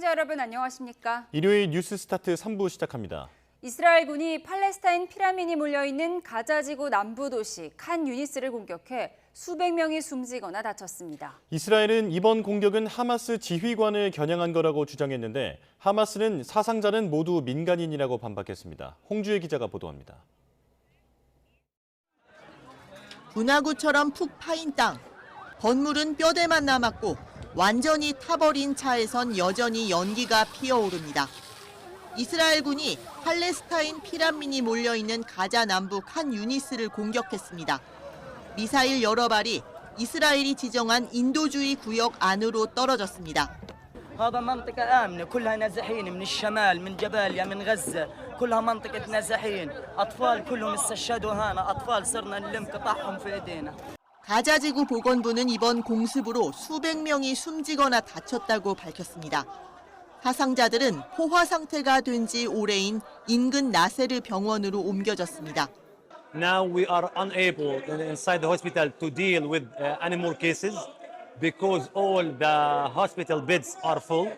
시청자 여러분 안녕하십니까? 일요일 뉴스 스타트 3부 시작합니다. 이스라엘군이 팔레스타인 피라민이 몰려있는 가자지구 남부 도시 칸 유니스를 공격해 수백 명이 숨지거나 다쳤습니다. 이스라엘은 이번 공격은 하마스 지휘관을 겨냥한 거라고 주장했는데 하마스는 사상자는 모두 민간인이라고 반박했습니다. 홍주혜 기자가 보도합니다. 분화구처럼 푹 파인 땅. 건물은 뼈대만 남았고 완전히 타버린 차에선 여전히 연기가 피어오릅니다. 이스라엘군이 팔레스타인 피란민이 몰려있는 가자 남부 칸 유니스를 공격했습니다. 미사일 여러 발이 이스라엘이 지정한 인도주의 구역 안으로 떨어졌습니다. هذا منطقة آمنة كلها نازحين من الشمال من جباليا من غزة كلها منطقة نازحين أطفال كلهم استشهدوا هنا أطفال صرنا نلم قطعهم في إيدينا 가자지구 보건부는 이번 공습으로 수백 명이 숨지거나 다쳤다고 밝혔습니다. 사상자들은 포화 상태가 된 지 오래인 인근 나세르 병원으로 옮겨졌습니다. Now we are unable inside the hospital to deal with any more cases because all the hospital beds are full.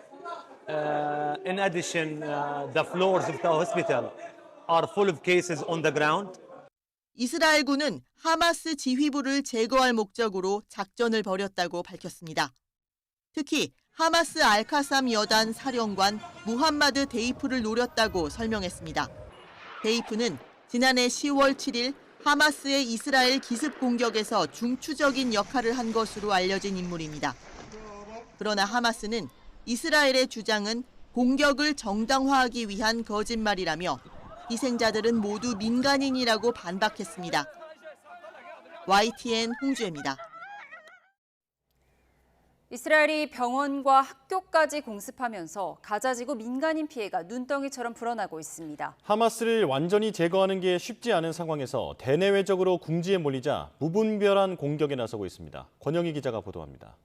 In addition, the floors of the hospital are full of cases on the ground. 이스라엘군은 하마스 지휘부를 제거할 목적으로 작전을 벌였다고 밝혔습니다. 특히 하마스 알카삼 여단 사령관 무함마드 데이프를 노렸다고 설명했습니다. 데이프는 지난해 10월 7일 하마스의 이스라엘 기습 공격에서 중추적인 역할을 한 것으로 알려진 인물입니다. 그러나 하마스는 이스라엘의 주장은 공격을 정당화하기 위한 거짓말이라며 희생자들은 모두 민간인이라고 반박했습니다. YTN 홍주혜입니다. 이스라엘이 병원과 학교까지 공습하면서 가자지구 민간인 피해가 눈덩이처럼 불어나고 있습니다. 하마스를 완전히 제거하는 게 쉽지 않은 상황에서 대내외적으로 궁지에 몰리자 무분별한 공격에 나서고 있습니다. 권영희 기자가 보도합니다.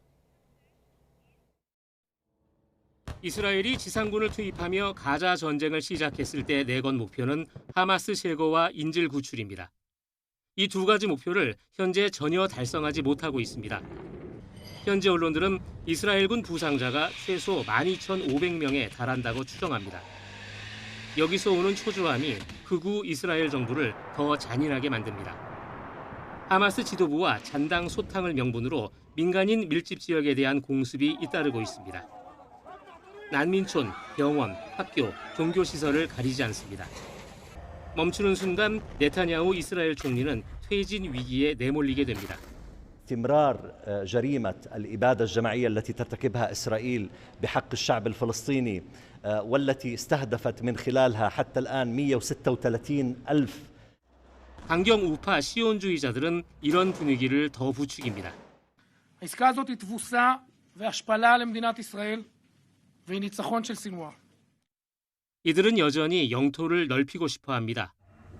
이스라엘이 지상군을 투입하며 가자 전쟁을 시작했을 때 내건 목표는 하마스 제거와 인질 구출입니다. 이 두 가지 목표를 현재 전혀 달성하지 못하고 있습니다. 현지 언론들은 이스라엘군 부상자가 최소 12,500명에 달한다고 추정합니다. 여기서 오는 초조함이 극우 이스라엘 정부를 더 잔인하게 만듭니다. 하마스 지도부와 잔당 소탕을 명분으로 민간인 밀집 지역에 대한 공습이 잇따르고 있습니다. 난민촌, 병원, 학교, 종교시설을 가리지 않습니다. 멈추는 순간 네타냐후 이스라엘 총리는 퇴진 위기에 내몰리게 됩니다. استمرار جريمة الإبادة الجماعية التي ترتكبها إسرائيل بحق الشعب الفلسطيني والتي استهدفت من خلالها حتى الآن 136,000 강경 우파 시온주의자들은 이런 분위기를 더 부추깁니다. העסקה הזאת היא תבוסה והשפלה למדינת ישראל והיא ניצחון של סינואר. 이들은 여전히 영토를 넓히고 싶어 합니다.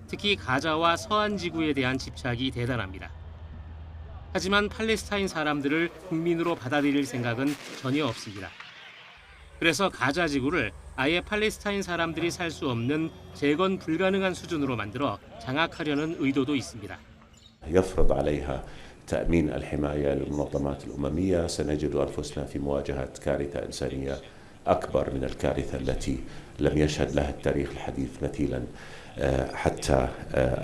특히 가자와 서안 지구에 대한 집착이 대단합니다. 하지만 팔레스타인 사람들을 국민으로 받아들일 생각은 전혀 없습니다. 그래서 가자 지구를 아예 팔레스타인 사람들이 살 수 없는 재건 불가능한 수준으로 만들어 장악하려는 의도도 있습니다. يفرض عليها تأمين الحماية للمنظمات الأممية سنجد أنفسنا في مواجهة كارثة إنسانية أكبر من الكارثة التي لم يشهد لها التاريخ الحديث مثيلا حتى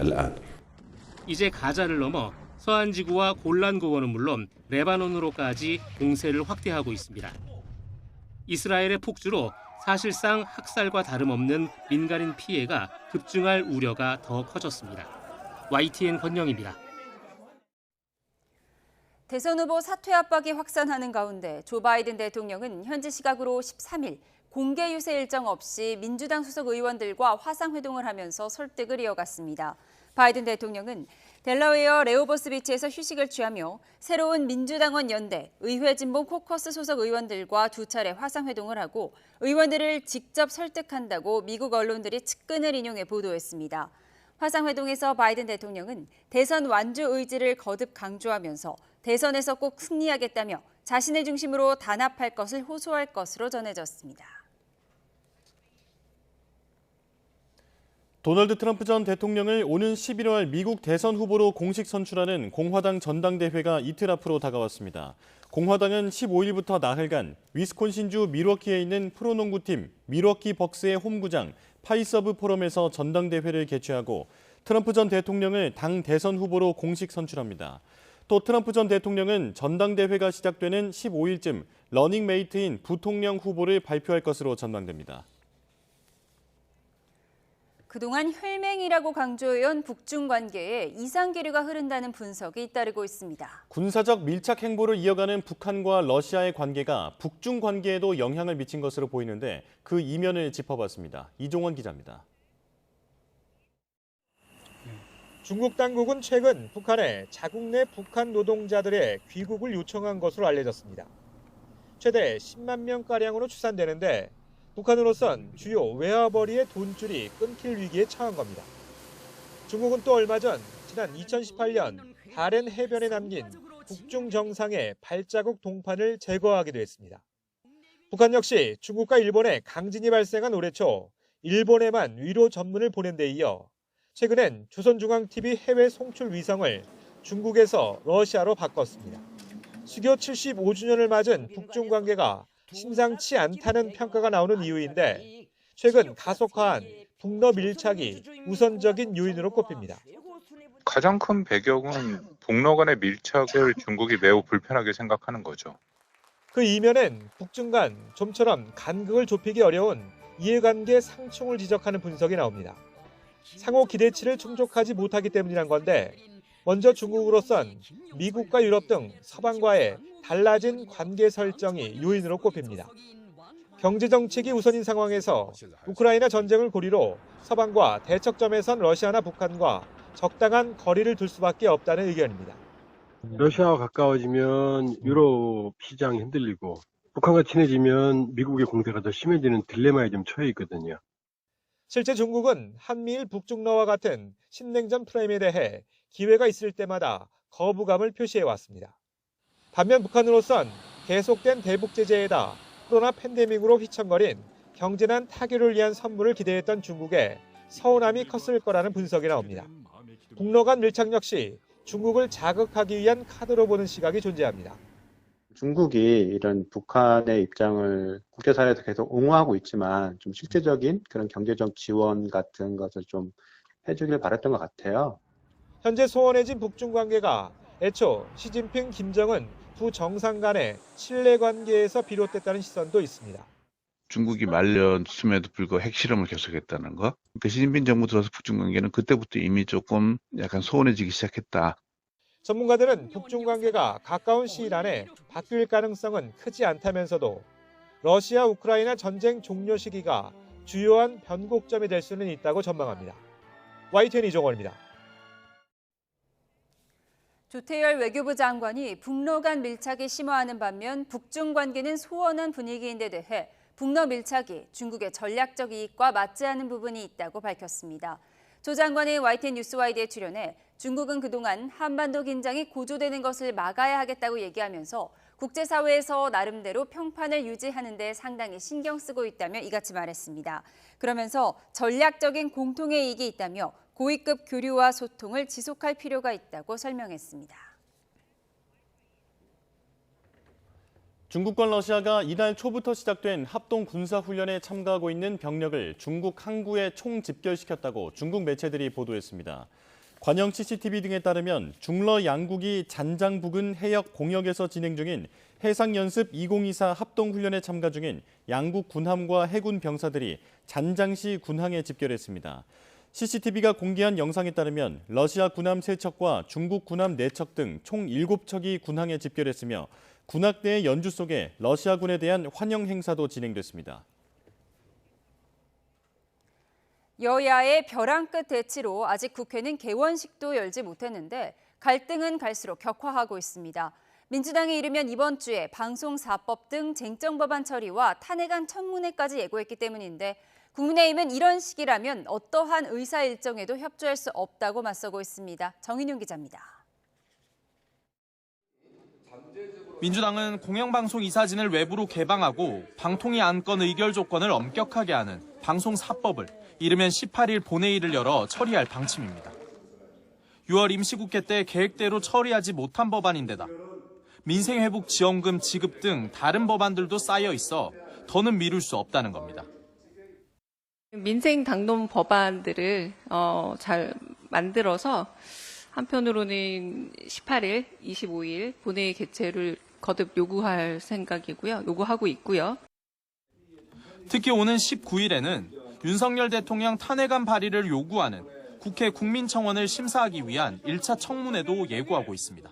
الآن. 이제 가자를 넘어 서안 지구와 골란 고원은 물론 레바논으로까지 공세를 확대하고 있습니다. 이스라엘의 폭주로 사실상 학살과 다름없는 민간인 피해가 급증할 우려가 더 커졌습니다. YTN 권영입니다. 대선 후보 사퇴 압박이 확산하는 가운데 조 바이든 대통령은 현지 시각으로 13일 공개 유세 일정 없이 민주당 소속 의원들과 화상회동을 하면서 설득을 이어갔습니다. 바이든 대통령은 델라웨어 레호버스 비치에서 휴식을 취하며 새로운 민주당원 연대, 의회 진보 코커스 소속 의원들과 두 차례 화상회동을 하고 의원들을 직접 설득한다고 미국 언론들이 측근을 인용해 보도했습니다. 화상회동에서 바이든 대통령은 대선 완주 의지를 거듭 강조하면서 대선에서 꼭 승리하겠다며 자신의 중심으로 단합할 것을 호소할 것으로 전해졌습니다. 도널드 트럼프 전 대통령을 오는 11월 미국 대선 후보로 공식 선출하는 공화당 전당대회가 이틀 앞으로 다가왔습니다. 공화당은 15일부터 나흘간 위스콘신주 밀워키에 있는 프로농구팀 밀워키 벅스의 홈구장 파이서브 포럼에서 전당대회를 개최하고 트럼프 전 대통령을 당 대선 후보로 공식 선출합니다. 또 트럼프 전 대통령은 전당대회가 시작되는 15일쯤 러닝메이트인 부통령 후보를 발표할 것으로 전망됩니다. 그동안 혈맹이라고 강조해온 북중 관계에 이상기류가 흐른다는 분석이 잇따르고 있습니다. 군사적 밀착 행보를 이어가는 북한과 러시아의 관계가 북중 관계에도 영향을 미친 것으로 보이는데 그 이면을 짚어봤습니다. 이종원 기자입니다. 중국 당국은 최근 북한에 자국 내 북한 노동자들의 귀국을 요청한 것으로 알려졌습니다. 최대 10만 명가량으로 추산되는데 북한으로선 주요 외화벌이의 돈줄이 끊길 위기에 처한 겁니다. 중국은 또 얼마 전 지난 2018년 다롄 해변에 남긴 북중 정상의 발자국 동판을 제거하기도 했습니다. 북한 역시 중국과 일본의 강진이 발생한 올해 초 일본에만 위로 전문을 보낸 데 이어 최근엔 조선중앙TV 해외 송출 위성을 중국에서 러시아로 바꿨습니다. 수교 75주년을 맞은 북중 관계가 심상치 않다는 평가가 나오는 이유인데 최근 가속화한 북러 밀착이 우선적인 요인으로 꼽힙니다. 가장 큰 배경은 북러 간의 밀착을 중국이 매우 불편하게 생각하는 거죠. 그 이면엔 북중 간 좀처럼 간극을 좁히기 어려운 이해관계 상충을 지적하는 분석이 나옵니다. 상호 기대치를 충족하지 못하기 때문이란 건데 먼저 중국으로선 미국과 유럽 등 서방과의 달라진 관계 설정이 요인으로 꼽힙니다. 경제정책이 우선인 상황에서 우크라이나 전쟁을 고리로 서방과 대척점에 선 러시아나 북한과 적당한 거리를 둘 수밖에 없다는 의견입니다. 러시아와 가까워지면 유럽 시장이 흔들리고 북한과 친해지면 미국의 공세가 더 심해지는 딜레마에 좀 처해 있거든요. 실제 중국은 한미일 북중러와 같은 신냉전 프레임에 대해 기회가 있을 때마다 거부감을 표시해왔습니다. 반면 북한으로선 계속된 대북 제재에다 코로나 팬데믹으로 휘청거린 경제난 타결을 위한 선물을 기대했던 중국에 서운함이 컸을 거라는 분석이 나옵니다. 북러 간 밀착 역시 중국을 자극하기 위한 카드로 보는 시각이 존재합니다. 중국이 이런 북한의 입장을 국제사회에서 계속 옹호하고 있지만 좀 실질적인 그런 경제적 지원 같은 것을 좀 해주길 바랐던 것 같아요. 현재 소원해진 북중 관계가 애초 시진핑, 김정은 두 정상 간의 신뢰관계에서 비롯됐다는 시선도 있습니다. 중국이 말렸음에도 불구하고 핵실험을 계속했다는 거. 그 시진핑 정부 들어서 북중 관계는 그때부터 이미 조금 약간 소원해지기 시작했다. 전문가들은 북중 관계가 가까운 시일 안에 바뀔 가능성은 크지 않다면서도 러시아 우크라이나 전쟁 종료 시기가 주요한 변곡점이 될 수는 있다고 전망합니다. YTN 이종원입니다. 조태열 외교부 장관이 북러 간 밀착이 심화하는 반면 북중 관계는 소원한 분위기인 데 대해 북러 밀착이 중국의 전략적 이익과 맞지 않는 부분이 있다고 밝혔습니다. 조 장관이 YTN 뉴스와이드에 출연해 중국은 그동안 한반도 긴장이 고조되는 것을 막아야 하겠다고 얘기하면서 국제사회에서 나름대로 평판을 유지하는 데 상당히 신경 쓰고 있다며 이같이 말했습니다. 그러면서 전략적인 공통의 이익이 있다며 고위급 교류와 소통을 지속할 필요가 있다고 설명했습니다. 중국과 러시아가 이달 초부터 시작된 합동 군사훈련에 참가하고 있는 병력을 중국 항구에 총집결시켰다고 중국 매체들이 보도했습니다. 관영 CCTV 등에 따르면 중러 양국이 잔장 부근 해역 공역에서 진행 중인 해상연습 2024 합동훈련에 참가 중인 양국 군함과 해군 병사들이 잔장시 군항에 집결했습니다. CCTV가 공개한 영상에 따르면 러시아 군함 3척과 중국 군함 4척 등 총 7척이 군항에 집결했으며 군악대의 연주 속에 러시아군에 대한 환영 행사도 진행됐습니다. 여야의 벼랑 끝 대치로 아직 국회는 개원식도 열지 못했는데 갈등은 갈수록 격화하고 있습니다. 민주당이 이르면 이번 주에 방송 4법 등 쟁점 법안 처리와 탄핵안 청문회까지 예고했기 때문인데 국민의힘은 이런 시기라면 어떠한 의사 일정에도 협조할 수 없다고 맞서고 있습니다. 정인용 기자입니다. 민주당은 공영방송 이사진을 외부로 개방하고 방통위 안건 의결 조건을 엄격하게 하는 방송 4법을 이르면 18일 본회의를 열어 처리할 방침입니다. 6월 임시국회 때 계획대로 처리하지 못한 법안인데다 민생회복지원금 지급 등 다른 법안들도 쌓여 있어 더는 미룰 수 없다는 겁니다. 민생 당론 법안들을 잘 만들어서 한편으로는 18일, 25일 본회의 개최를 거듭 요구할 생각이고요. 요구하고 있고요. 특히 오는 19일에는 윤석열 대통령 탄핵안 발의를 요구하는 국회 국민청원을 심사하기 위한 1차 청문회도 예고하고 있습니다.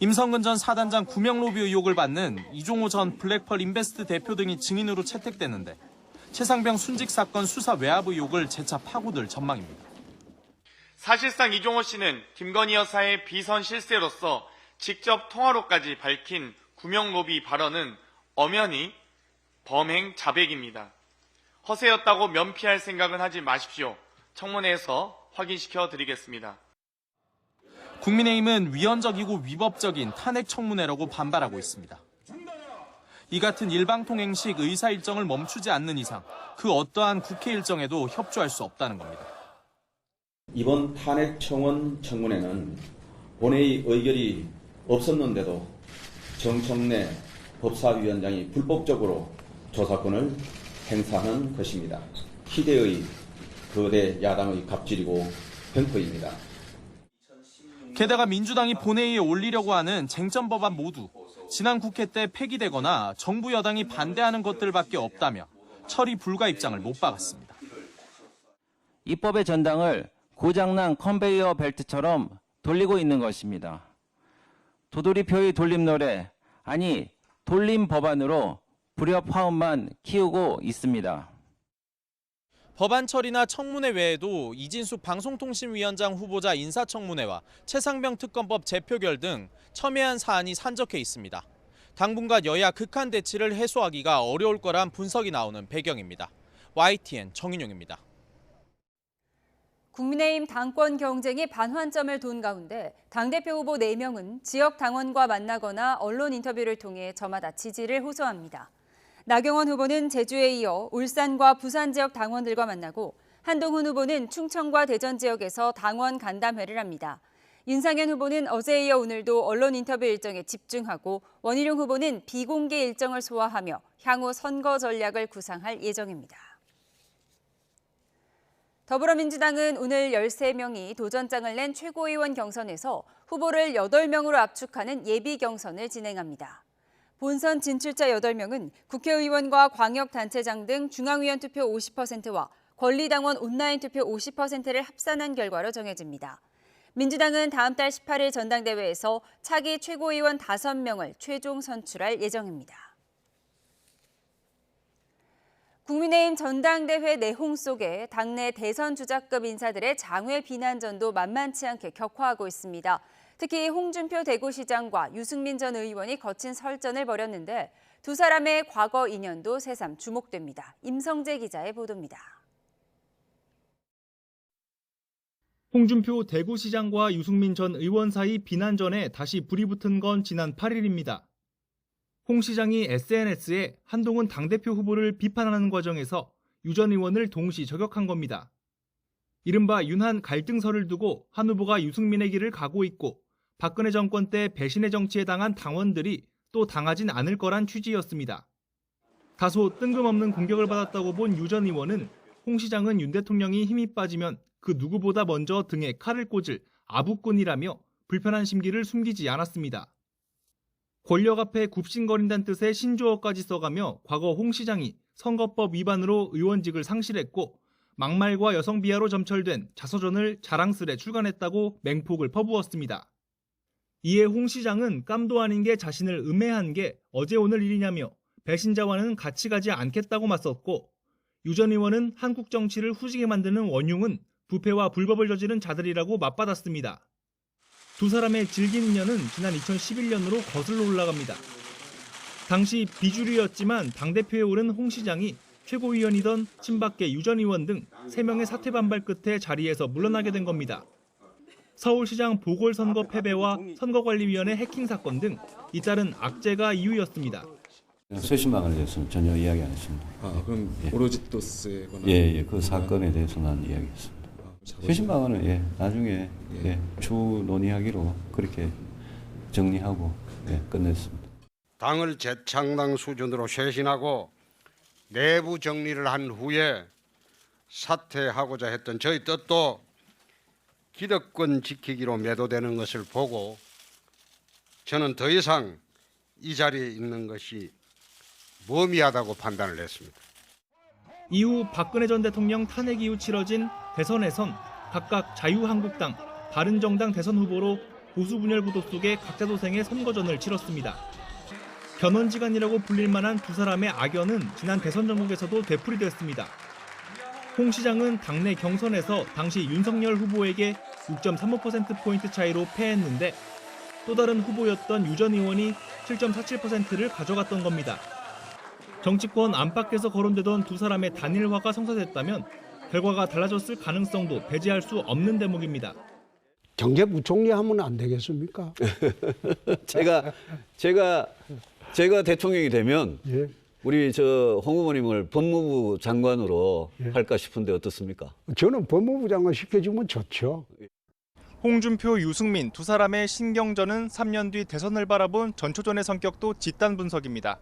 임성근 전 사단장 구명 로비 의혹을 받는 이종호 전 블랙펄 인베스트 대표 등이 증인으로 채택됐는데 최상병 순직 사건 수사 외압 의혹을 재차 파고들 전망입니다. 사실상 이종호 씨는 김건희 여사의 비선 실세로서 직접 통화로까지 밝힌 구명 로비 발언은 엄연히 범행 자백입니다. 허세였다고 면피할 생각은 하지 마십시오. 청문회에서 확인시켜 드리겠습니다. 국민의힘은 위헌적이고 위법적인 탄핵 청문회라고 반발하고 있습니다. 이 같은 일방통행식 의사 일정을 멈추지 않는 이상 그 어떠한 국회 일정에도 협조할 수 없다는 겁니다. 이번 탄핵 청원 청문회는 본회의 의결이 없었는데도 정청래 법사위원장이 불법적으로 조사권을 행사한 것입니다. 희대의 거대 야당의 갑질이고 횡포입니다. 게다가 민주당이 본회의에 올리려고 하는 쟁점 법안 모두 지난 국회 때 폐기되거나 정부 여당이 반대하는 것들밖에 없다며 처리 불가 입장을 못 박았습니다. 입법의 전당을 고장난 컨베이어 벨트처럼 돌리고 있는 것입니다. 도돌이표의 돌림 노래, 아니 돌림 법안으로 불협 화음만 키우고 있습니다. 법안 처리나 청문회 외에도 이진숙 방송통신위원장 후보자 인사청문회와 최상병 특검법 재표결 등 첨예한 사안이 산적해 있습니다. 당분간 여야 극한 대치를 해소하기가 어려울 거란 분석이 나오는 배경입니다. YTN 정인용입니다. 국민의힘 당권 경쟁이 반환점을 돈 가운데 당대표 후보 4명은 지역 당원과 만나거나 언론 인터뷰를 통해 저마다 지지를 호소합니다. 나경원 후보는 제주에 이어 울산과 부산 지역 당원들과 만나고 한동훈 후보는 충청과 대전 지역에서 당원 간담회를 합니다. 윤상현 후보는 어제에 이어 오늘도 언론 인터뷰 일정에 집중하고 원희룡 후보는 비공개 일정을 소화하며 향후 선거 전략을 구상할 예정입니다. 더불어민주당은 오늘 13명이 도전장을 낸 최고위원 경선에서 후보를 8명으로 압축하는 예비 경선을 진행합니다. 본선 진출자 8명은 국회의원과 광역단체장 등 중앙위원 투표 50%와 권리당원 온라인 투표 50%를 합산한 결과로 정해집니다. 민주당은 다음 달 18일 전당대회에서 차기 최고위원 5명을 최종 선출할 예정입니다. 국민의힘 전당대회 내홍 속에 당내 대선 주자급 인사들의 장외 비난전도 만만치 않게 격화하고 있습니다. 특히 홍준표 대구시장과 유승민 전 의원이 거친 설전을 벌였는데 두 사람의 과거 인연도 새삼 주목됩니다. 임성재 기자의 보도입니다. 홍준표 대구시장과 유승민 전 의원 사이 비난전에 다시 불이 붙은 건 지난 8일입니다. 홍 시장이 SNS에 한동훈 당대표 후보를 비판하는 과정에서 유 전 의원을 동시 저격한 겁니다. 이른바 윤한 갈등설을 두고 한 후보가 유승민의 길을 가고 있고 박근혜 정권 때 배신의 정치에 당한 당원들이 또 당하진 않을 거란 취지였습니다. 다소 뜬금없는 공격을 받았다고 본 유 전 의원은 홍 시장은 윤 대통령이 힘이 빠지면 그 누구보다 먼저 등에 칼을 꽂을 아부꾼이라며 불편한 심기를 숨기지 않았습니다. 권력 앞에 굽신거린다는 뜻의 신조어까지 써가며 과거 홍 시장이 선거법 위반으로 의원직을 상실했고 막말과 여성 비하로 점철된 자서전을 자랑스레 출간했다고 맹폭을 퍼부었습니다. 이에 홍 시장은 깜도 아닌 게 자신을 음해한 게 어제 오늘 일이냐며 배신자와는 같이 가지 않겠다고 맞섰고 유 전 의원은 한국 정치를 후지게 만드는 원흉은 부패와 불법을 저지른 자들이라고 맞받았습니다. 두 사람의 질긴 인연은 지난 2011년으로 거슬러 올라갑니다. 당시 비주류였지만 당대표에 오른 홍 시장이 최고위원이던 친박계 유 전 의원 등 3명의 사퇴 반발 끝에 자리에서 물러나게 된 겁니다. 서울시장 보궐선거 패배와 선거관리위원회 해킹 사건 등 잇따른 악재가 이유였습니다. 쇄신방에 대해서는 전혀 이야기 안 했습니다. 그럼 오로지 도스거나? 그 사건에 대해서만 이야기했습니다. 쇄신방안은 나중에 추 논의하기로 그렇게 정리하고 끝냈습니다. 당을 재창당 수준으로 쇄신하고 내부 정리를 한 후에 사퇴하고자 했던 저희 뜻도 기득권 지키기로 매도되는 것을 보고 저는 더 이상 이 자리에 있는 것이 무의미하다고 판단을 했습니다. 이후 박근혜 전 대통령 탄핵 이후 치러진 대선에선 각각 자유한국당, 바른정당 대선 후보로 보수 분열 구도 속에 각자 도생의 선거전을 치렀습니다. 변원지간이라고 불릴 만한 두 사람의 악연은 지난 대선 전국에서도 되풀이됐습니다. 홍 시장은 당내 경선에서 당시 윤석열 후보에게 6.35%포인트 차이로 패했는데 또 다른 후보였던 유 전 의원이 7.47%를 가져갔던 겁니다. 정치권 안팎에서 거론되던 두 사람의 단일화가 성사됐다면 결과가 달라졌을 가능성도 배제할 수 없는 대목입니다. 경제부총리 하면 안 되겠습니까? 제가 대통령이 되면 예. 우리 홍 후보님을 법무부 장관으로 할까 싶은데 어떻습니까? 저는 법무부 장관 시켜주면 좋죠. 홍준표, 유승민 두 사람의 신경전은 3년 뒤 대선을 바라본 전초전의 성격도 집단 분석입니다.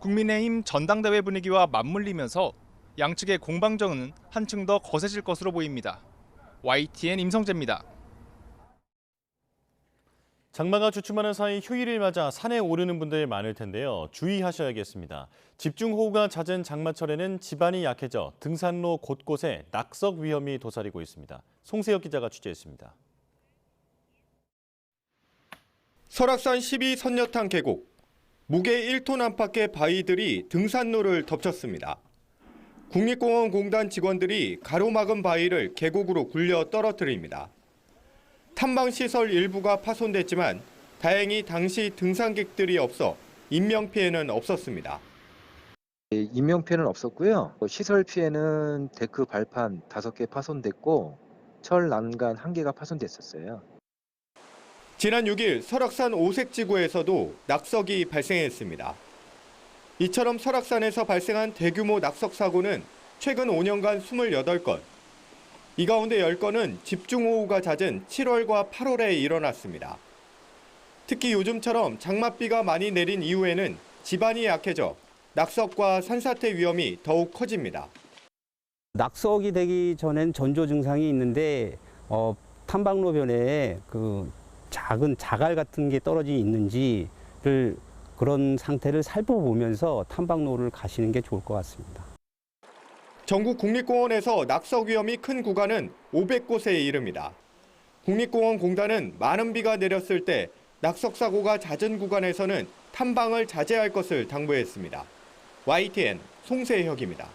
국민의힘 전당대회 분위기와 맞물리면서 양측의 공방전은 한층 더 거세질 것으로 보입니다. YTN 임성재입니다. 장마가 주춤하는 사이 휴일을 맞아 산에 오르는 분들 많을 텐데요. 주의하셔야겠습니다. 집중호우가 잦은 장마철에는 지반이 약해져 등산로 곳곳에 낙석 위험이 도사리고 있습니다. 송세혁 기자가 취재했습니다. 설악산 12선녀탕 계곡. 무게 1톤 안팎의 바위들이 등산로를 덮쳤습니다. 국립공원공단 직원들이 가로막은 바위를 계곡으로 굴려 떨어뜨립니다. 탐방시설 일부가 파손됐지만 다행히 당시 등산객들이 없어 인명피해는 없었습니다. 인명피해는 없었고요. 시설 피해는 데크 발판 5개 파손됐고 철 난간 1개가 파손됐었어요. 지난 6일 설악산 오색지구에서도 낙석이 발생했습니다. 이처럼 설악산에서 발생한 대규모 낙석 사고는 최근 5년간 28건, 이 가운데 10건은 집중호우가 잦은 7월과 8월에 일어났습니다. 특히 요즘처럼 장맛비가 많이 내린 이후에는 지반이 약해져 낙석과 산사태 위험이 더욱 커집니다. 낙석이 되기 전엔 전조 증상이 있는데 탐방로변에 작은 자갈 같은 게 떨어져 있는지를 그런 상태를 살펴보면서 탐방로를 가시는 게 좋을 것 같습니다. 전국 국립공원에서 낙석 위험이 큰 구간은 500곳에 이릅니다. 국립공원공단은 많은 비가 내렸을 때 낙석 사고가 잦은 구간에서는 탐방을 자제할 것을 당부했습니다. YTN 송세혁입니다.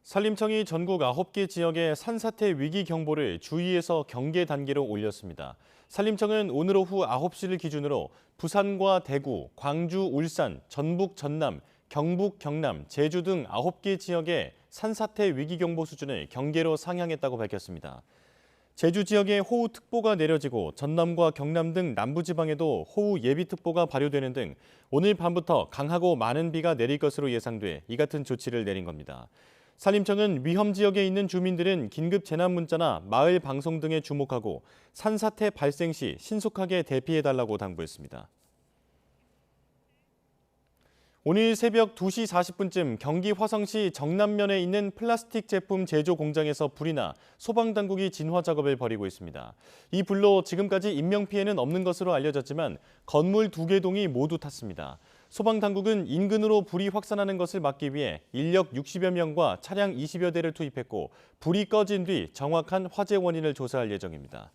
산림청이 전국 9개 지역의 산사태 위기 경보를 주의에서 경계 단계로 올렸습니다. 산림청은 오늘 오후 9시를 기준으로 부산과 대구, 광주, 울산, 전북, 전남, 경북, 경남, 제주 등 9개 지역의 산사태 위기 경보 수준을 경계로 상향했다고 밝혔습니다. 제주 지역에 호우특보가 내려지고 전남과 경남 등 남부지방에도 호우 예비특보가 발효되는 등 오늘 밤부터 강하고 많은 비가 내릴 것으로 예상돼 이 같은 조치를 내린 겁니다. 산림청은 위험 지역에 있는 주민들은 긴급 재난 문자나 마을 방송 등에 주목하고 산사태 발생 시 신속하게 대피해달라고 당부했습니다. 오늘 새벽 2시 40분쯤 경기 화성시 정남면에 있는 플라스틱 제품 제조 공장에서 불이 나 소방당국이 진화 작업을 벌이고 있습니다. 이 불로 지금까지 인명피해는 없는 것으로 알려졌지만 건물 2개 동이 모두 탔습니다. 소방당국은 인근으로 불이 확산하는 것을 막기 위해 인력 60여 명과 차량 20여 대를 투입했고 불이 꺼진 뒤 정확한 화재 원인을 조사할 예정입니다.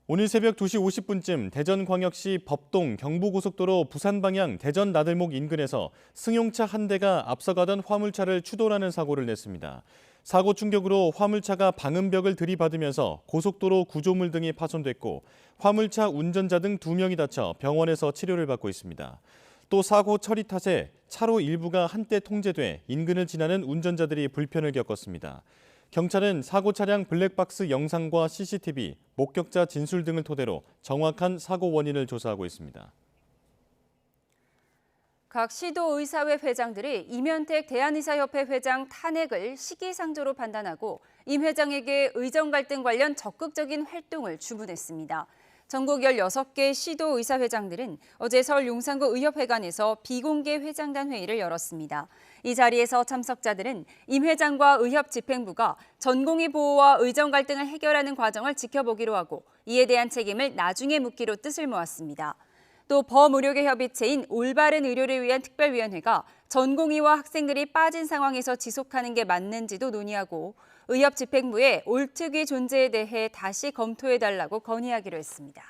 오늘 새벽 2시 50분쯤 대전광역시 법동 경부고속도로 부산 방향 대전 나들목 인근에서 승용차 한 대가 앞서가던 화물차를 추돌하는 사고를 냈습니다. 사고 충격으로 화물차가 방음벽을 들이받으면서 고속도로 구조물 등이 파손됐고 화물차 운전자 등 2명이 다쳐 병원에서 치료를 받고 있습니다. 또 사고 처리 탓에 차로 일부가 한때 통제돼 인근을 지나는 운전자들이 불편을 겪었습니다. 경찰은 사고 차량 블랙박스 영상과 CCTV, 목격자 진술 등을 토대로 정확한 사고 원인을 조사하고 있습니다. 각 시도의사회 회장들이 임현택 대한의사협회 회장 탄핵을 시기상조로 판단하고 임 회장에게 의정 갈등 관련 적극적인 활동을 주문했습니다. 전국 16개 시도의사회장들은 어제 서울 용산구 의협회관에서 비공개 회장단 회의를 열었습니다. 이 자리에서 참석자들은 임 회장과 의협 집행부가 전공의 보호와 의정 갈등을 해결하는 과정을 지켜보기로 하고 이에 대한 책임을 나중에 묻기로 뜻을 모았습니다. 또 범의료계 협의체인 올바른 의료를 위한 특별위원회가 전공의와 학생들이 빠진 상황에서 지속하는 게 맞는지도 논의하고 의협 집행부의 올특위 존재에 대해 다시 검토해달라고 건의하기로 했습니다.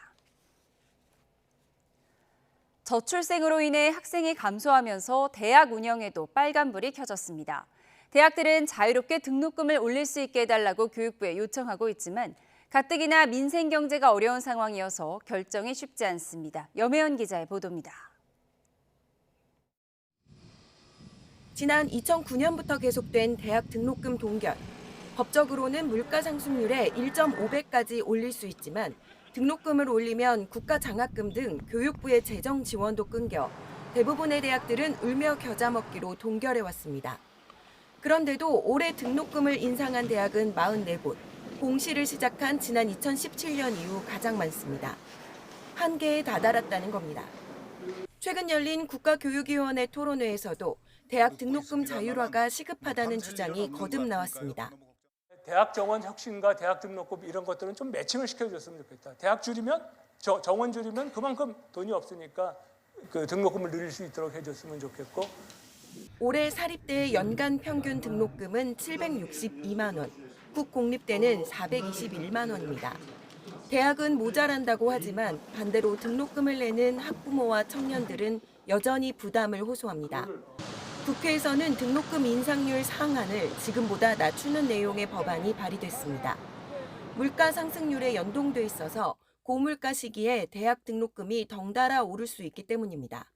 저출생으로 인해 학생이 감소하면서 대학 운영에도 빨간불이 켜졌습니다. 대학들은 자유롭게 등록금을 올릴 수 있게 해달라고 교육부에 요청하고 있지만 가뜩이나 민생 경제가 어려운 상황이어서 결정이 쉽지 않습니다. 염혜연 기자의 보도입니다. 지난 2009년부터 계속된 대학 등록금 동결. 법적으로는 물가 상승률에 1.5배까지 올릴 수 있지만 등록금을 올리면 국가 장학금 등 교육부의 재정 지원도 끊겨 대부분의 대학들은 울며 겨자 먹기로 동결해왔습니다. 그런데도 올해 등록금을 인상한 대학은 44곳. 공시를 시작한 지난 2017년 이후 가장 많습니다. 한계에 다다랐다는 겁니다. 최근 열린 국가교육위원회 토론회에서도 대학 등록금 자율화가 시급하다는 주장이 거듭 나왔습니다. 대학 정원 혁신과 대학 등록금 이런 것들은 좀 매칭을 시켜줬으면 좋겠다. 대학 줄이면 정원 줄이면 그만큼 돈이 없으니까 그 등록금을 늘릴 수 있도록 해줬으면 좋겠고. 올해 사립대의 연간 평균 등록금은 762만 원, 국공립대는 421만 원입니다. 대학은 모자란다고 하지만 반대로 등록금을 내는 학부모와 청년들은 여전히 부담을 호소합니다. 국회에서는 등록금 인상률 상한을 지금보다 낮추는 내용의 법안이 발의됐습니다. 물가 상승률에 연동돼 있어서 고물가 시기에 대학 등록금이 덩달아 오를 수 있기 때문입니다.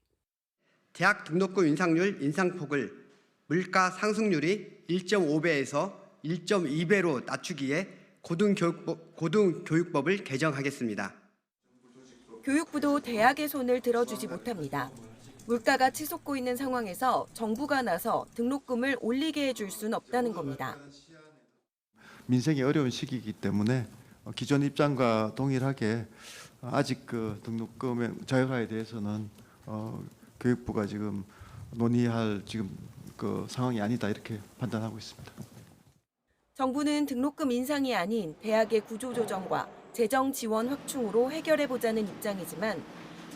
대학 등록금 인상률 인상폭을 물가 상승률이 1.5배에서 1.2배로 낮추기에 고등교육법을 개정하겠습니다. 교육부도 대학의 손을 들어주지 못합니다. 물가가 치솟고 있는 상황에서 정부가 나서 등록금을 올리게 해줄 수는 없다는 겁니다. 민생이 어려운 시기이기 때문에 기존 입장과 동일하게 아직 그 등록금의 자율화에 대해서는 교육부가 지금 논의할 지금 그 상황이 아니다 이렇게 판단하고 있습니다. 정부는 등록금 인상이 아닌 대학의 구조조정과 재정 지원 확충으로 해결해보자는 입장이지만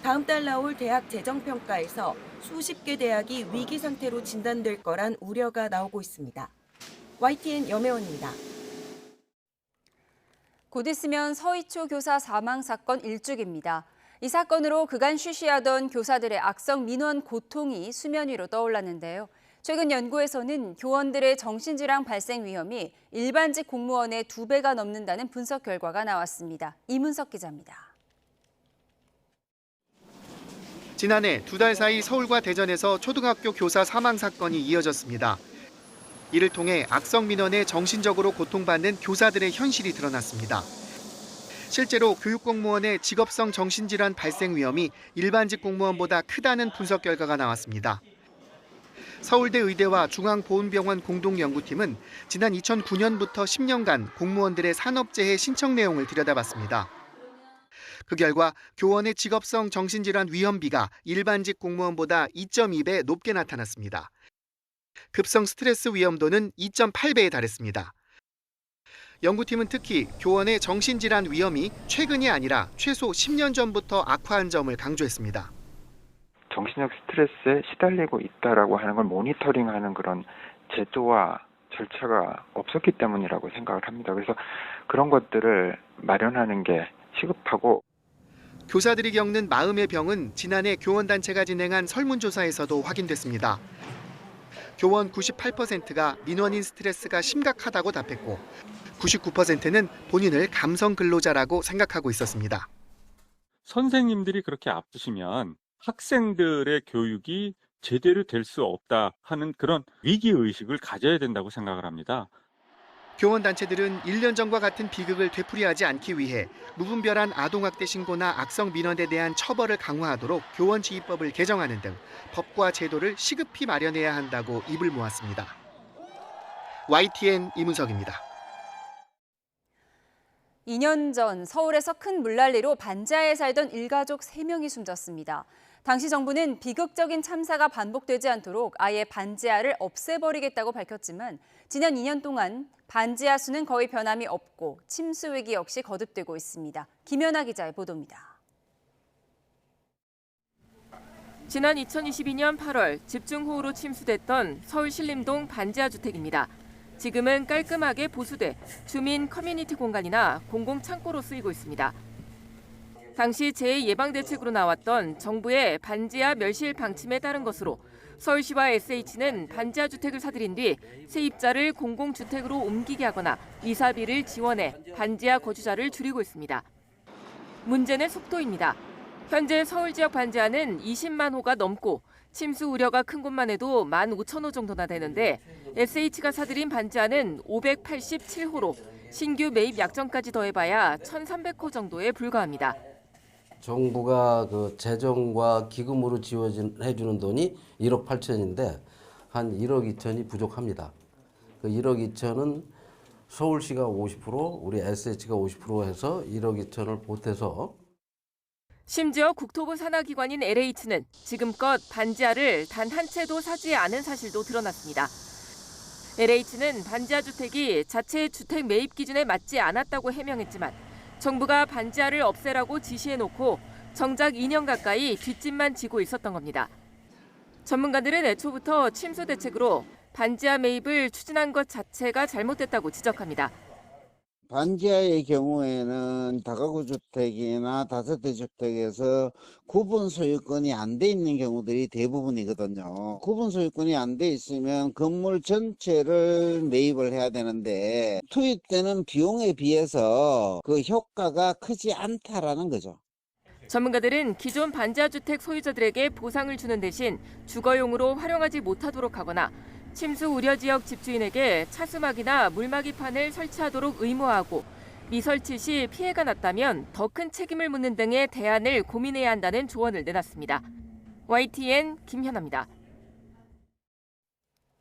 다음 달 나올 대학 재정평가에서 수십 개 대학이 위기 상태로 진단될 거란 우려가 나오고 있습니다. YTN 염혜원입니다. 곧 있으면 서희초 교사 사망 사건 일주기입니다. 이 사건으로 그간 쉬쉬하던 교사들의 악성 민원 고통이 수면 위로 떠올랐는데요. 최근 연구에서는 교원들의 정신질환 발생 위험이 일반직 공무원의 2배가 넘는다는 분석 결과가 나왔습니다. 이문석 기자입니다. 지난해 2달 사이 서울과 대전에서 초등학교 교사 사망 사건이 이어졌습니다. 이를 통해 악성 민원에 정신적으로 고통받는 교사들의 현실이 드러났습니다. 실제로 교육공무원의 직업성 정신질환 발생 위험이 일반직 공무원보다 크다는 분석 결과가 나왔습니다. 서울대 의대와 중앙보훈병원 공동연구팀은 지난 2009년부터 10년간 공무원들의 산업재해 신청 내용을 들여다봤습니다. 그 결과 교원의 직업성 정신질환 위험비가 일반직 공무원보다 2.2배 높게 나타났습니다. 급성 스트레스 위험도는 2.8배에 달했습니다. 연구팀은 특히 교원의 정신질환 위험이 최근이 아니라 최소 10년 전부터 악화한 점을 강조했습니다. 정신적 스트레스에 시달리고 있다라고 하는 걸 모니터링하는 그런 제도와 절차가 없었기 때문이라고 생각을 합니다. 그래서 그런 것들을 마련하는 게 시급하고. 교사들이 겪는 마음의 병은 지난해 교원단체가 진행한 설문조사에서도 확인됐습니다. 교원 98%가 민원인 스트레스가 심각하다고 답했고 99%는 본인을 감성 근로자라고 생각하고 있었습니다. 선생님들이 그렇게 아프시면 학생들의 교육이 제대로 될 수 없다 하는 그런 위기의식을 가져야 된다고 생각을 합니다. 교원단체들은 1년 전과 같은 비극을 되풀이하지 않기 위해 무분별한 아동학대 신고나 악성 민원에 대한 처벌을 강화하도록 교원지휘법을 개정하는 등 법과 제도를 시급히 마련해야 한다고 입을 모았습니다. YTN 이문석입니다. 2년 전 서울에서 큰 물난리로 반지하에 살던 일가족 3명이 숨졌습니다. 당시 정부는 비극적인 참사가 반복되지 않도록 아예 반지하를 없애버리겠다고 밝혔지만 지난 2년 동안 반지하 수는 거의 변함이 없고 침수 위기 역시 거듭되고 있습니다. 김연아 기자의 보도입니다. 지난 2022년 8월 집중호우로 침수됐던 서울 신림동 반지하 주택입니다. 지금은 깔끔하게 보수돼 주민 커뮤니티 공간이나 공공창고로 쓰이고 있습니다. 당시 제2예방대책으로 나왔던 정부의 반지하 멸실 방침에 따른 것으로 서울시와 SH는 반지하 주택을 사들인 뒤 세입자를 공공주택으로 옮기게 하거나 이사비를 지원해 반지하 거주자를 줄이고 있습니다. 문제는 속도입니다. 현재 서울 지역 반지하는 20만 호가 넘고 침수 우려가 큰 곳만 해도 15,000호 정도나 되는데 SH가 사들인 반지하는 587호로 신규 매입 약정까지 더해봐야 1,300호 정도에 불과합니다. 정부가 그 재정과 기금으로 지원해주는 돈이 1억 8천인데 한 1억 2천이 부족합니다. 그 1억 2천은 서울시가 50%, 우리 SH가 50% 해서 1억 2천을 보태서 심지어 국토부 산하기관인 LH는 지금껏 반지하를 단 한 채도 사지 않은 사실도 드러났습니다. LH는 반지하 주택이 자체 주택 매입 기준에 맞지 않았다고 해명했지만 정부가 반지하를 없애라고 지시해놓고 정작 2년 가까이 뒷짐만 지고 있었던 겁니다. 전문가들은 애초부터 침수 대책으로 반지하 매입을 추진한 것 자체가 잘못됐다고 지적합니다. 반지하의 경우에는 다가구 주택이나 다세대 주택에서 구분 소유권이 안 돼 있는 경우들이 대부분이거든요. 구분 소유권이 안 돼 있으면 건물 전체를 매입을 해야 되는데 투입되는 비용에 비해서 그 효과가 크지 않다라는 거죠. 전문가들은 기존 반지하 주택 소유자들에게 보상을 주는 대신 주거용으로 활용하지 못하도록 하거나 침수 우려 지역 집주인에게 차수막이나 물막이판을 설치하도록 의무화하고 미설치 시 피해가 났다면 더 큰 책임을 묻는 등의 대안을 고민해야 한다는 조언을 내놨습니다. YTN 김현아입니다.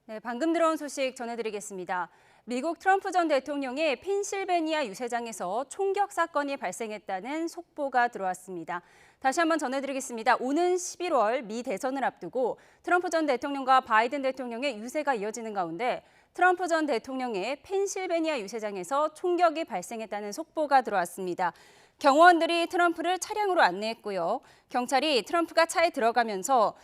네, 방금 들어온 소식 전해드리겠습니다. 미국 트럼프 전 대통령의 펜실베니아 유세장에서 총격 사건이 발생했다는 속보가 들어왔습니다. 다시 한번 전해드리겠습니다. 오는 11월 미 대선을 앞두고 트럼프 전 대통령과 바이든 대통령의 유세가 이어지는 가운데 트럼프 전 대통령의 펜실베니아 유세장에서 총격이 발생했다는 속보가 들어왔습니다. 경호원들이 트럼프를 차량으로 안내했고요. 경찰이 트럼프가 차에 들어가면서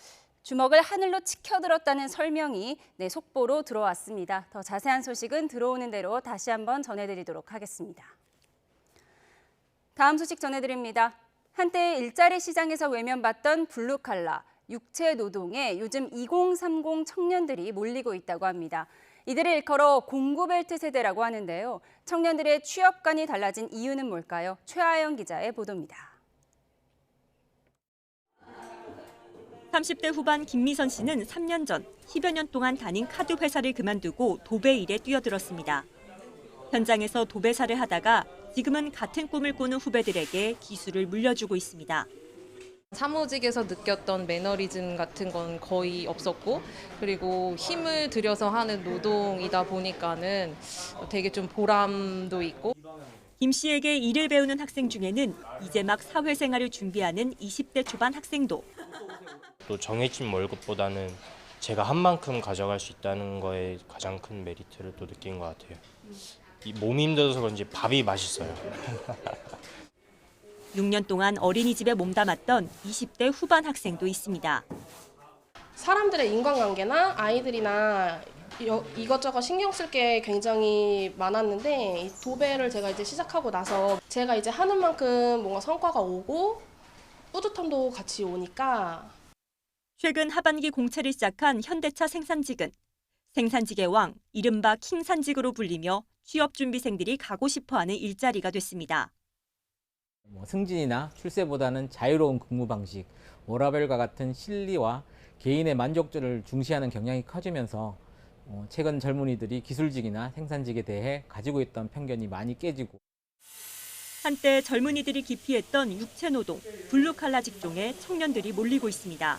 주먹을 하늘로 치켜들었다는 설명이 속보로 들어왔습니다. 더 자세한 소식은 들어오는 대로 다시 한번 전해드리도록 하겠습니다. 다음 소식 전해드립니다. 한때 일자리 시장에서 외면받던 블루칼라, 육체 노동에 요즘 2030 청년들이 몰리고 있다고 합니다. 이들을 일컬어 공구벨트 세대라고 하는데요. 청년들의 취업관이 달라진 이유는 뭘까요? 최하영 기자의 보도입니다. 30대 후반 김미선 씨는 3년 전 10여 년 동안 다닌 카드 회사를 그만두고 도배 일에 뛰어들었습니다. 현장에서 도배사를 하다가 지금은 같은 꿈을 꾸는 후배들에게 기술을 물려주고 있습니다. 사무직에서 느꼈던 매너리즘 같은 건 거의 없었고 그리고 힘을 들여서 하는 노동이다 보니까는 되게 좀 보람도 있고. 김 씨에게 일을 배우는 학생 중에는 이제 막 사회생활을 준비하는 20대 초반 학생도. 또 정해진 월급보다는 제가 한 만큼 가져갈 수 있다는 거에 가장 큰 메리트를 또 느낀 것 같아요. 이 몸이 힘들어서 그런지 밥이 맛있어요. 6년 동안 어린이집에 몸담았던 20대 후반 학생도 있습니다. 사람들의 인간관계나 아이들이나 이것저것 신경 쓸 게 굉장히 많았는데 도배를 제가 이제 시작하고 나서 제가 이제 하는 만큼 뭔가 성과가 오고 뿌듯함도 같이 오니까. 최근 하반기 공채를 시작한 현대차 생산직은 생산직의 왕, 이른바 킹산직으로 불리며 취업준비생들이 가고 싶어하는 일자리가 됐습니다. 승진이나 출세보다는 자유로운 근무 방식, 워라밸과 같은 실리와 개인의 만족도를 중시하는 경향이 커지면서 최근 젊은이들이 기술직이나 생산직에 대해 가지고 있던 편견이 많이 깨지고 한때 젊은이들이 기피했던 육체노동, 블루칼라 직종에 청년들이 몰리고 있습니다.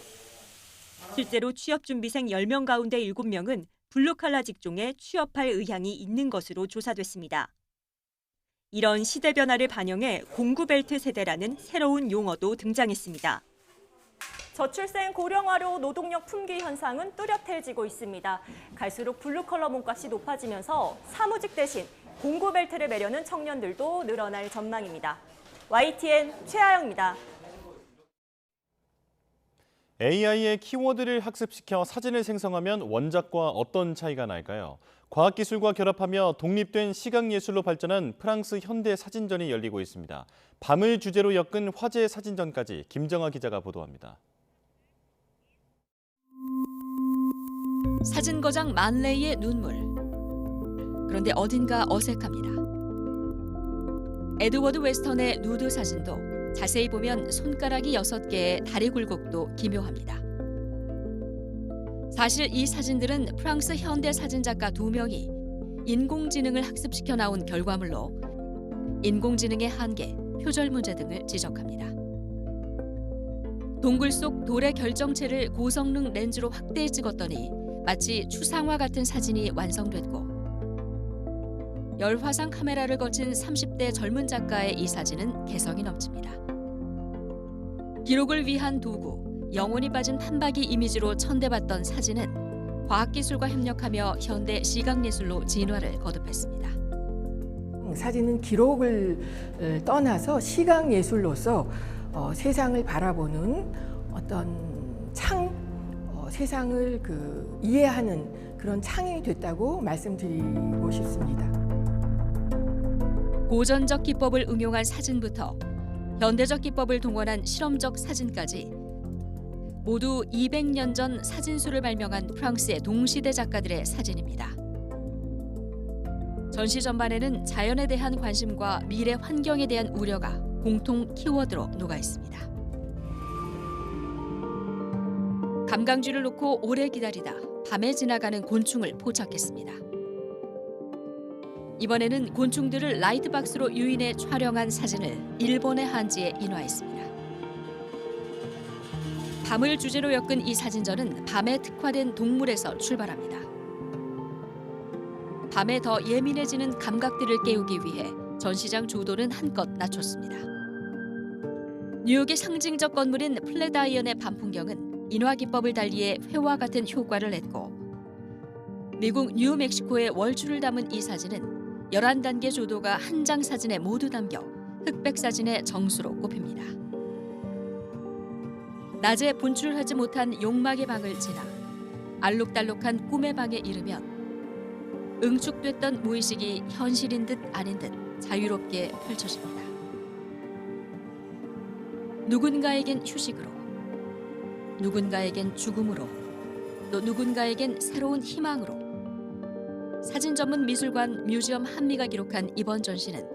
실제로 취업준비생 10명 가운데 7명은 블루칼라 직종에 취업할 의향이 있는 것으로 조사됐습니다. 이런 시대 변화를 반영해 공구벨트 세대라는 새로운 용어도 등장했습니다. 저출생 고령화로 노동력 품귀 현상은 뚜렷해지고 있습니다. 갈수록 블루컬러 몸값이 높아지면서 사무직 대신 공구벨트를 매려는 청년들도 늘어날 전망입니다. YTN 최아영입니다. AI의 키워드를 학습시켜 사진을 생성하면 원작과 어떤 차이가 날까요? 과학기술과 결합하며 독립된 시각예술로 발전한 프랑스 현대 사진전이 열리고 있습니다. 밤을 주제로 엮은 화제 사진전까지 김정아 기자가 보도합니다. 사진거장 만레이의 눈물. 그런데 어딘가 어색합니다. 에드워드 웨스턴의 누드 사진도 자세히 보면 손가락이 6개의 다리 굴곡도 기묘합니다. 사실 이 사진들은 프랑스 현대 사진작가 2명이 인공지능을 학습시켜 나온 결과물로 인공지능의 한계, 표절 문제 등을 지적합니다. 동굴 속 돌의 결정체를 고성능 렌즈로 확대해 찍었더니 마치 추상화 같은 사진이 완성됐고 열화상 카메라를 거친 30대 젊은 작가의 이 사진은 개성이 넘칩니다. 기록을 위한 도구, 영혼이 빠진 판박이 이미지로 천대받던 사진은 과학기술과 협력하며 현대 시각예술로 진화를 거듭했습니다. 사진은 기록을 떠나서 시각예술로서 세상을 바라보는 어떤 세상을 이해하는 그런 창이 됐다고 말씀드리고 싶습니다. 고전적 기법을 응용한 사진부터 현대적 기법을 동원한 실험적 사진까지 모두 200년 전 사진술을 발명한 프랑스의 동시대 작가들의 사진입니다. 전시 전반에는 자연에 대한 관심과 미래 환경에 대한 우려가 공통 키워드로 녹아 있습니다. 감강쥐를 놓고 오래 기다리다 밤에 지나가는 곤충을 포착했습니다. 이번에는 곤충들을 라이트박스로 유인해 촬영한 사진을 일본의 한지에 인화했습니다. 밤을 주제로 엮은 이 사진전은 밤에 특화된 동물에서 출발합니다. 밤에 더 예민해지는 감각들을 깨우기 위해 전시장 조도는 한껏 낮췄습니다. 뉴욕의 상징적 건물인 플랫아이언의 밤 풍경은 인화 기법을 달리해 회와 같은 효과를 냈고 미국 뉴멕시코의 월출을 담은 이 사진은 11단계 조도가 한 장 사진에 모두 담겨 흑백 사진의 정수로 꼽힙니다. 낮에 분출하지 못한 용막의 방을 지나 알록달록한 꿈의 방에 이르면 응축됐던 무의식이 현실인 듯 아닌 듯 자유롭게 펼쳐집니다. 누군가에겐 휴식으로, 누군가에겐 죽음으로, 또 누군가에겐 새로운 희망으로 사진 전문 미술관 뮤지엄 한미가 기록한 이번 전시는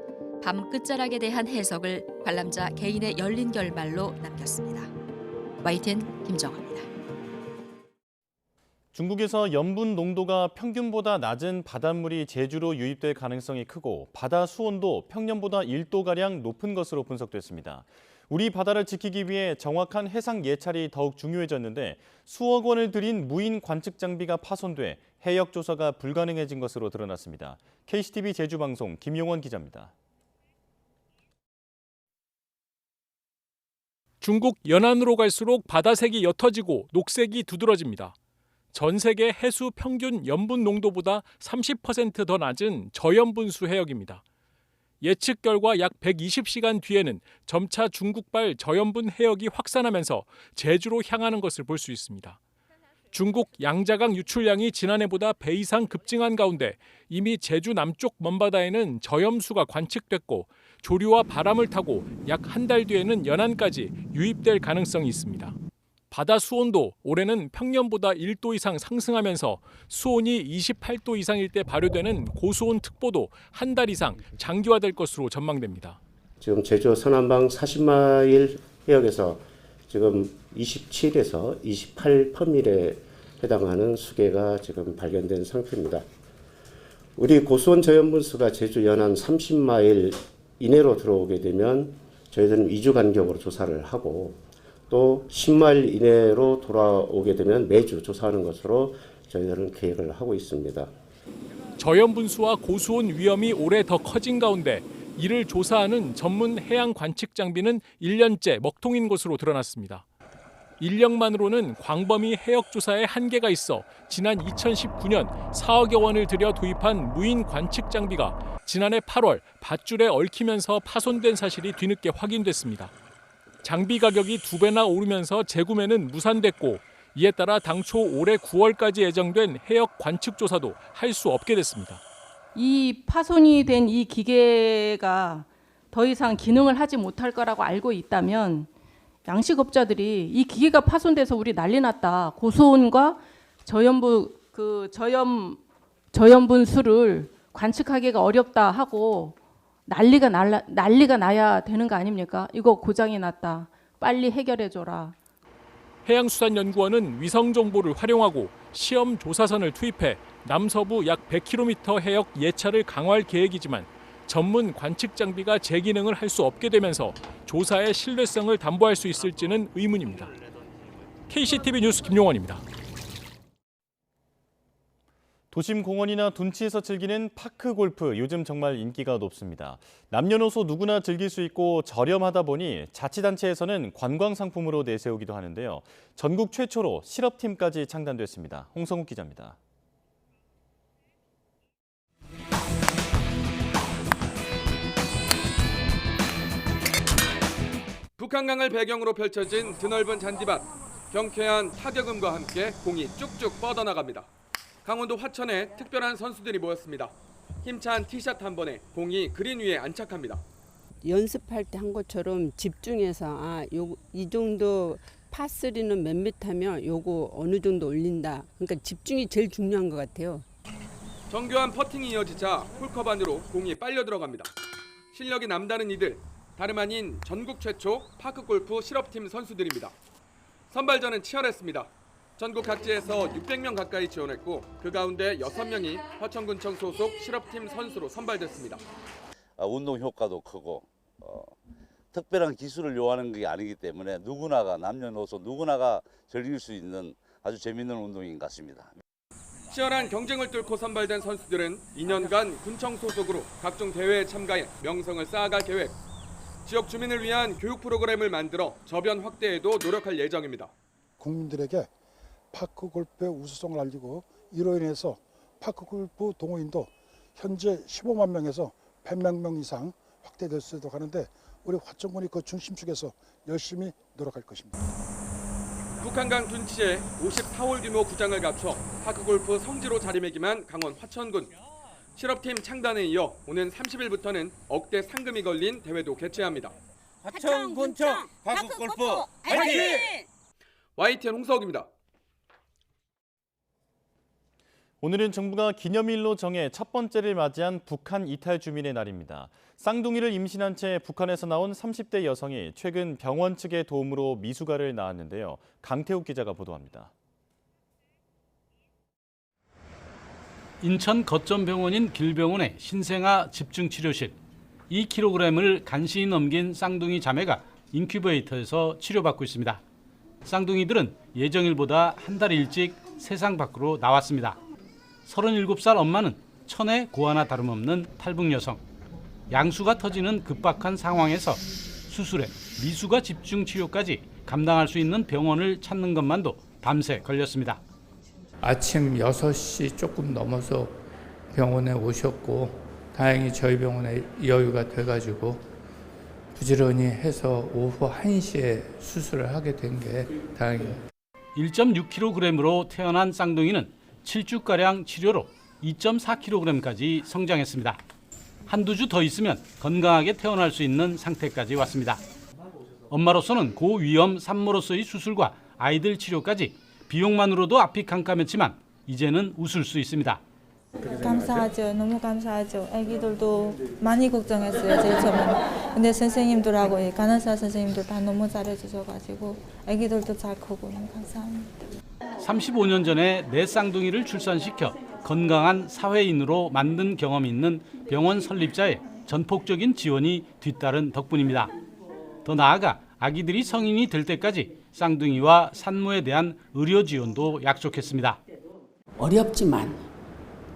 밤 끝자락에 대한 해석을 관람자 개인의 열린 결말로 남겼습니다. YTN 김정아입니다. 중국에서 염분 농도가 평균보다 낮은 바닷물이 제주로 유입될 가능성이 크고 바다 수온도 평년보다 1도가량 높은 것으로 분석됐습니다. 우리 바다를 지키기 위해 정확한 해상 예찰이 더욱 중요해졌는데 수억 원을 들인 무인 관측 장비가 파손돼 해역 조사가 불가능해진 것으로 드러났습니다. KCTV 제주방송 김용원 기자입니다. 중국 연안으로 갈수록 바다색이 옅어지고 녹색이 두드러집니다. 전 세계 해수 평균 염분 농도보다 30% 더 낮은 저염분수 해역입니다. 예측 결과 약 120시간 뒤에는 점차 중국발 저염분 해역이 확산하면서 제주로 향하는 것을 볼 수 있습니다. 중국 양자강 유출량이 지난해보다 배 이상 급증한 가운데 이미 제주 남쪽 먼바다에는 저염수가 관측됐고 조류와 바람을 타고 약 한 달 뒤에는 연안까지 유입될 가능성이 있습니다. 바다 수온도 올해는 평년보다 1도 이상 상승하면서 수온이 28도 이상일 때 발효되는 고수온 특보도 한 달 이상 장기화될 것으로 전망됩니다. 지금 제주 서남방 40마일 해역에서 지금 27에서 28 펌밀의 해당하는 수계가 지금 발견된 상태입니다. 우리 고수원 저염분수가 제주 연안 30마일 이내로 들어오게 되면 저희들은 2주 간격으로 조사를 하고 또 10마일 이내로 돌아오게 되면 매주 조사하는 것으로 저희들은 계획을 하고 있습니다. 저염분수와 고수온 위험이 올해 더 커진 가운데 이를 조사하는 전문 해양 관측 장비는 1년째 먹통인 것으로 드러났습니다. 인력만으로는 광범위 해역 조사에 한계가 있어 지난 2019년 4억여 원을 들여 도입한 무인 관측 장비가 지난해 8월 밧줄에 얽히면서 파손된 사실이 뒤늦게 확인됐습니다. 장비 가격이 2배나 오르면서 재구매는 무산됐고 이에 따라 당초 올해 9월까지 예정된 해역 관측 조사도 할 수 없게 됐습니다. 이 파손이 된 이 기계가 더 이상 기능을 하지 못할 거라고 알고 있다면 양식업자들이 이 기계가 파손돼서 우리 난리 났다. 고수온과 저염분수를 관측하기가 어렵다 하고 난리가 나야 되는 거 아닙니까? 이거 고장이 났다. 빨리 해결해 줘라. 해양수산연구원은 위성 정보를 활용하고 시험 조사선을 투입해 남서부 약 100km 해역 예차를 강화할 계획이지만 전문 관측 장비가 제 기능을 할 수 없게 되면서 조사의 신뢰성을 담보할 수 있을지는 의문입니다. KCTV 뉴스 김용원입니다. 도심 공원이나 둔치에서 즐기는 파크 골프 요즘 정말 인기가 높습니다. 남녀노소 누구나 즐길 수 있고 저렴하다 보니 자치단체에서는 관광 상품으로 내세우기도 하는데요. 전국 최초로 실업팀까지 창단됐습니다. 홍성욱 기자입니다. 북한강을 배경으로 펼쳐진 드넓은 잔디밭, 경쾌한 타격음과 함께 공이 쭉쭉 뻗어나갑니다. 강원도 화천에 특별한 선수들이 모였습니다. 힘찬 티샷 한 번에 공이 그린 위에 안착합니다. 연습할 때 한 것처럼 집중해서 이 정도 파3는 몇 미터면 요거 어느 정도 올린다. 그러니까 집중이 제일 중요한 것 같아요. 정교한 퍼팅이 이어지자 홀컵 안으로 공이 빨려 들어갑니다. 실력이 남다른 이들, 다름 아닌 전국 최초 파크골프 실업팀 선수들입니다. 선발전은 치열했습니다. 전국 각지에서 600명 가까이 지원했고 그 가운데 6명이 화천군청 소속 실업팀 선수로 선발됐습니다. 운동 효과도 크고 특별한 기술을 요하는 게 아니기 때문에 누구나가 남녀노소 누구나가 즐길 수 있는 아주 재미있는 운동인 것 같습니다. 치열한 경쟁을 뚫고 선발된 선수들은 2년간 군청 소속으로 각종 대회에 참가해 명성을 쌓아갈 계획. 지역 주민을 위한 교육 프로그램을 만들어 저변 확대에도 노력할 예정입니다. 국민들에게 파크 골프의 우수성을 알리고 이로 인해서 파크 골프 동호인도 현재 15만 명에서 100만 명 이상 확대될 수 있도록 하는데 우리 화천군이 그 중심축에서 열심히 노력할 것입니다. 북한강 둔치에 54홀 규모 구장을 갖춰 파크 골프 성지로 자리매김한 강원 화천군. 실업팀 창단에 이어 오는 30일부터는 억대 상금이 걸린 대회도 개최합니다. 화천군청 파크 골프 화이팅! YTN 홍석입니다. 오늘은 정부가 기념일로 정해 첫 번째를 맞이한 북한 이탈 주민의 날입니다. 쌍둥이를 임신한 채 북한에서 나온 30대 여성이 최근 병원 측의 도움으로 미숙아를 낳았는데요. 강태욱 기자가 보도합니다. 인천 거점병원인 길병원의 신생아 집중치료실. 2kg을 간신히 넘긴 쌍둥이 자매가 인큐베이터에서 치료받고 있습니다. 쌍둥이들은 예정일보다 한 달 일찍 세상 밖으로 나왔습니다. 37살 엄마는 천의 고아나 다름없는 탈북 여성. 양수가 터지는 급박한 상황에서 수술에 미숙아 집중치료까지 감당할 수 있는 병원을 찾는 것만도 밤새 걸렸습니다. 아침 6시 조금 넘어서 병원에 오셨고 다행히 저희 병원에 여유가 돼가지고 부지런히 해서 오후 1시에 수술을 하게 된 게 다행입니다. 1.6kg으로 태어난 쌍둥이는 7주가량 치료로 2.4kg까지 성장했습니다. 한두 주 더 있으면 건강하게 태어날 수 있는 상태까지 왔습니다. 엄마로서는 고위험 산모로서의 수술과 아이들 치료까지 비용만으로도 앞이 깜깜했지만 이제는 웃을 수 있습니다. 감사하죠. 너무 감사하죠. 아기들도 많이 걱정했어요. 제일 처음에. 근데 선생님들하고 간호사 선생님들 다 너무 잘해주셔가지고 아기들도 잘 크고 너무 감사합니다. 35년 전에 내 쌍둥이를 출산시켜 건강한 사회인으로 만든 경험이 있는 병원 설립자의 전폭적인 지원이 뒤따른 덕분입니다. 더 나아가 아기들이 성인이 될 때까지 쌍둥이와 산모에 대한 의료 지원도 약속했습니다. 어렵지만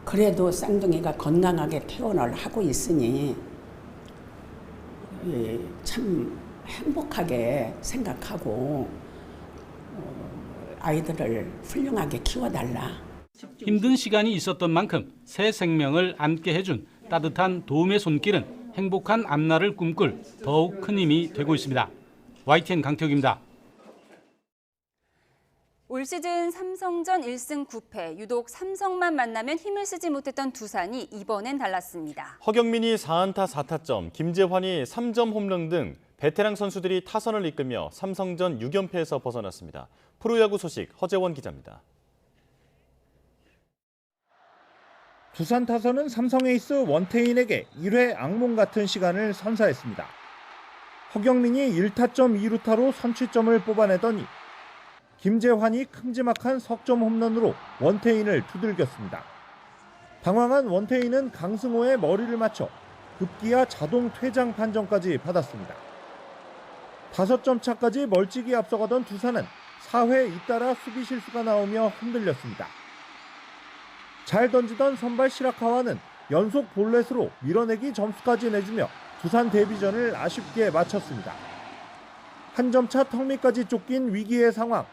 그래도 쌍둥이가 건강하게 퇴원을 하고 있으니 참 행복하게 생각하고 아이들을 훌륭하게 키워달라. 힘든 시간이 있었던 만큼 새 생명을 안게 해준 따뜻한 도움의 손길은 행복한 앞날을 꿈꿀 더욱 큰 힘이 되고 있습니다. YTN 강태욱입니다. 올 시즌 삼성전 1승 9패, 유독 삼성만 만나면 힘을 쓰지 못했던 두산이 이번엔 달랐습니다. 허경민이 4안타 4타점, 김재환이 3점 홈런 등 베테랑 선수들이 타선을 이끌며 삼성전 6연패에서 벗어났습니다. 프로야구 소식 허재원 기자입니다. 두산 타선은 삼성 에이스 원태인에게 1회 악몽 같은 시간을 선사했습니다. 허경민이 1타점 2루타로 선취점을 뽑아내더니 김재환이 큼지막한 석점 홈런으로 원태인을 두들겼습니다. 당황한 원태인은 강승호의 머리를 맞춰 급기야 자동 퇴장 판정까지 받았습니다. 5점 차까지 멀찍이 앞서가던 두산은 4회 잇따라 수비 실수가 나오며 흔들렸습니다. 잘 던지던 선발 시라카와는 연속 볼넷으로 밀어내기 점수까지 내주며 두산 데뷔전을 아쉽게 마쳤습니다. 한 점 차 턱밑까지 쫓긴 위기의 상황.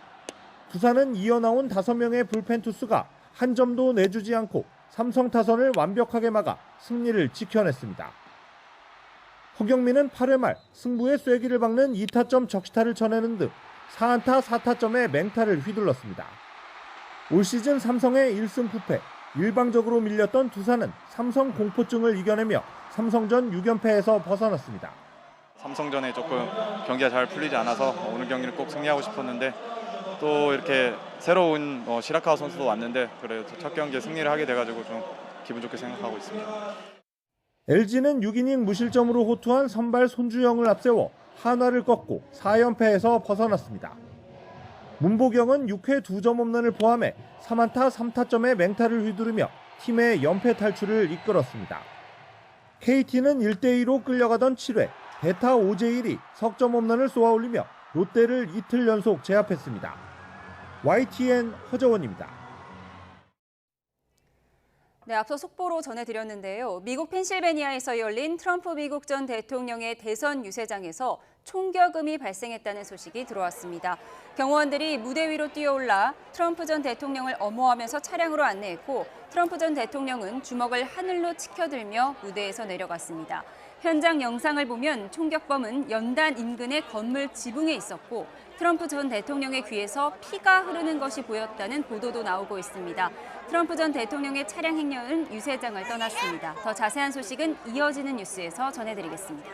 두산은 이어나온 5명의 불펜 투수가 한 점도 내주지 않고 삼성 타선을 완벽하게 막아 승리를 지켜냈습니다. 허경민은 8회 말 승부의 쐐기를 박는 2타점 적시타를 쳐내는 등 4안타 4타점의 맹타를 휘둘렀습니다. 올 시즌 삼성의 1승 9패, 일방적으로 밀렸던 두산은 삼성 공포증을 이겨내며 삼성전 6연패에서 벗어났습니다. 삼성전에 조금 경기가 잘 풀리지 않아서 오늘 경기를 꼭 승리하고 싶었는데 또 이렇게 새로운 시라카와 선수도 왔는데 그래도 첫 경기에 승리를 하게 돼가지고 좀 기분 좋게 생각하고 있습니다. LG는 6이닝 무실점으로 호투한 선발 손주영을 앞세워 한화를 꺾고 4연패에서 벗어났습니다. 문보경은 6회 2점 홈런을 포함해 3안타 3타점의 맹타를 휘두르며 팀의 연패 탈출을 이끌었습니다. KT는 1대2로 끌려가던 7회 베타 오제일이 석점 홈런을 쏘아올리며 롯데를 이틀 연속 제압했습니다. YTN 허재원입니다. 네, 앞서 속보로 전해드렸는데요. 미국 펜실베니아에서 열린 트럼프 미국 전 대통령의 대선 유세장에서 총격음이 발생했다는 소식이 들어왔습니다. 경호원들이 무대 위로 뛰어올라 트럼프 전 대통령을 엄호하면서 차량으로 안내했고 트럼프 전 대통령은 주먹을 하늘로 치켜들며 무대에서 내려갔습니다. 현장 영상을 보면 총격범은 연단 인근의 건물 지붕에 있었고 트럼프 전 대통령의 귀에서 피가 흐르는 것이 보였다는 보도도 나오고 있습니다. 트럼프 전 대통령의 차량 행렬은 유세장을 떠났습니다. 더 자세한 소식은 이어지는 뉴스에서 전해드리겠습니다.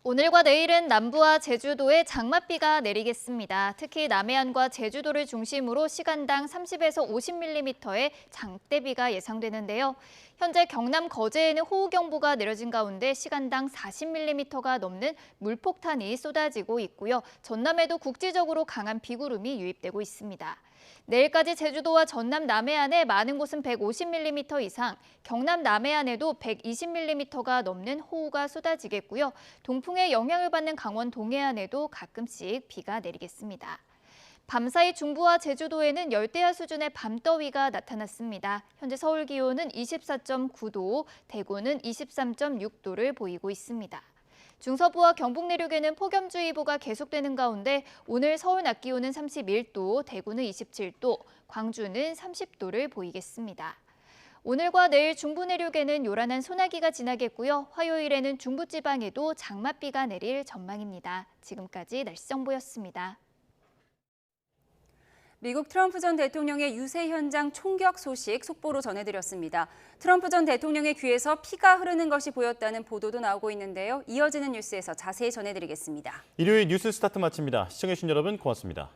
오늘과 내일은 남부와 제주도에 장맛비가 내리겠습니다. 특히 남해안과 제주도를 중심으로 시간당 30에서 50mm의 장대비가 예상되는데요. 현재 경남 거제에는 호우경보가 내려진 가운데 시간당 40mm가 넘는 물폭탄이 쏟아지고 있고요. 전남에도 국지적으로 강한 비구름이 유입되고 있습니다. 내일까지 제주도와 전남 남해안에 많은 곳은 150mm 이상, 경남 남해안에도 120mm가 넘는 호우가 쏟아지겠고요. 동풍의 영향을 받는 강원 동해안에도 가끔씩 비가 내리겠습니다. 밤사이 중부와 제주도에는 열대야 수준의 밤더위가 나타났습니다. 현재 서울 기온은 24.9도, 대구는 23.6도를 보이고 있습니다. 중서부와 경북 내륙에는 폭염주의보가 계속되는 가운데 오늘 서울 낮 기온은 31도, 대구는 27도, 광주는 30도를 보이겠습니다. 오늘과 내일 중부 내륙에는 요란한 소나기가 지나겠고요. 화요일에는 중부지방에도 장맛비가 내릴 전망입니다. 지금까지 날씨 정보였습니다. 미국 트럼프 전 대통령의 유세 현장 총격 소식 속보로 전해드렸습니다. 트럼프 전 대통령의 귀에서 피가 흐르는 것이 보였다는 보도도 나오고 있는데요. 이어지는 뉴스에서 자세히 전해드리겠습니다. 일요일 뉴스 스타트 마칩니다. 시청해주신 여러분 고맙습니다.